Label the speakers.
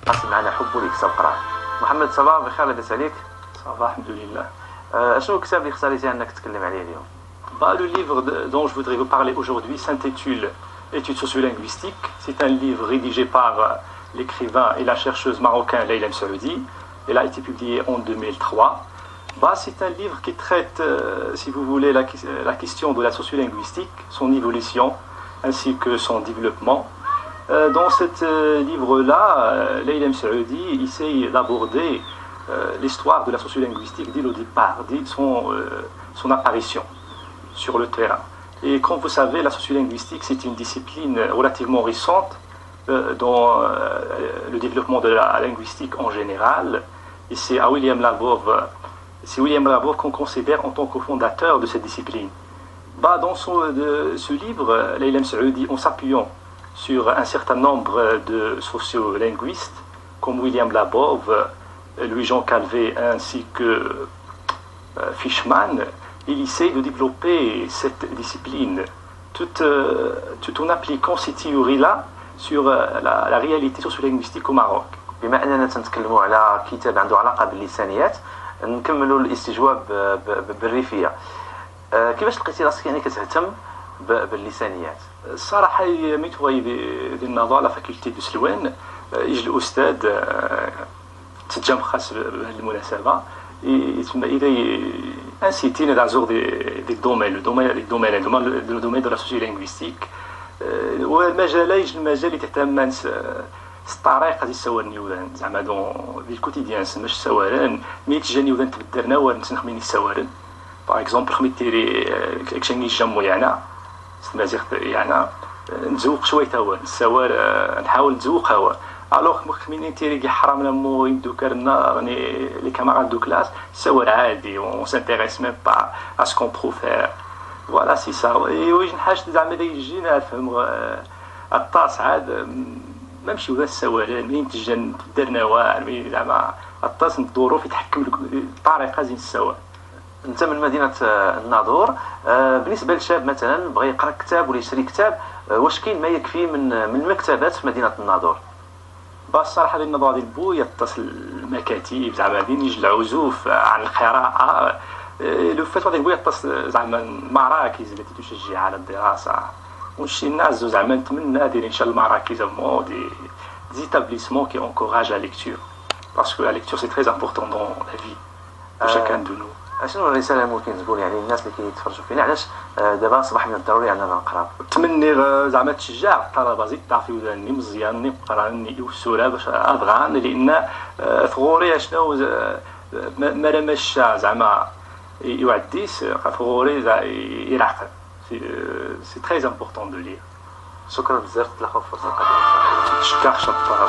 Speaker 1: حصل معنا حب لك القراءة. محمد صباح بخير، لاباس عليك؟
Speaker 2: صباح الحمد لله.
Speaker 1: شنو الكتاب اللي اختاريتي انك تتكلم عليه اليوم؟
Speaker 2: Le livre dont je voudrais vous parler aujourd'hui s'intitule Études sociolinguistiques. C'est un livre rédigé par l'écrivain et la chercheuse marocaine Leila Msaoudi. Elle a été publié en 2003. C'est un livre qui traite, si vous voulez, la question de la sociolinguistique, son évolution ainsi que son développement. Dans ce livre-là, Leila Msaoudi essaye d'aborder l'histoire de la sociolinguistique dès le départ, dès son apparition sur le terrain. Et comme vous savez, la sociolinguistique, c'est une discipline relativement récente dans le développement de la linguistique en général. Et c'est William Labov qu'on considère en tant que fondateur de cette discipline. Dans ce livre, Leila Msaoudi, en s'appuyant sur un certain nombre de sociolinguistes, comme William Labov, Louis-Jean Calvet ainsi que Fishman, il essaie de développer cette discipline tout en appliquant ces théories-là sur la réalité sociolinguistique au Maroc.
Speaker 1: بما أننا تنتكلموا على كتاب عنده علاقة باللسانيات، نكملوا الاستجواب بالريفية. كيفاش لقيتي راسك يعني كتهتم باللسانيات؟
Speaker 2: الصراحة ملي تغيب ديال النظر على فاكولتي دو سلوان، يجي الأستاذ تجمع خاص بهذه المناسبة تما إلى inciter dans des domaines, le domaine de la sociolinguistique. والمجال يجي المجال اللي تهتم الطريقه ديال السوارن زعما دون في الكوتيديان سماش السوارن ملي تجي نيوذان تبدرنا ونتنخميني السوارن باغ اكزومبل خميت تيري كشني جامو يعني سمازيغ يعني نزوق شويه هوا السوار نحاول نزوق هوا الوغ مخميني تيري كي حرامنا مو يدوكرنا راني لي كاماراد دو كلاس السوار عادي اون سانتيريس ميم با ا سكون برو فير فوالا سي سا ويجي نحاج زعما يجينا نفهم الطاس عاد ماشي وذا السوارن منين تجي درنا واعر زعما الطاس الظروف يتحكم الطريقه زين السوار.
Speaker 1: انت من مدينه الناظور، بالنسبه للشاب مثلا بغى يقرا كتاب ولا يشري كتاب، واش كاين ما يكفي من المكتبات في مدينه الناظور؟
Speaker 2: الصراحه ديال النظر ديال بويا اتصل المكاتب زعما دين يجي العزوف عن القراءه، لو فات ديال بويا اتصل زعما المراكز التي تشجع على الدراسه ونشي الناس زعما نتمنى دايرين ان شاء الله المراكز des établissements qui encouragent la lecture parce que la lecture c'est très important dans la vie de chacun de nous.
Speaker 1: شنو الرساله ممكن تقول يعني الناس اللي كيتفرجوا فينا علاش دابا اصبح من الضروري اننا نقرا؟
Speaker 2: نتمنى زعما تشجع الطلبه زيد تعرفوا وداني مزيان نقرا يوسولا باش ابغان لان ثغوري شنو ما رماش زعما يعديس ثغوري يرعق. C'est très important de lire.
Speaker 1: شكرا بزاف، تلاقاو في فرصه قادمه.
Speaker 2: شكرا.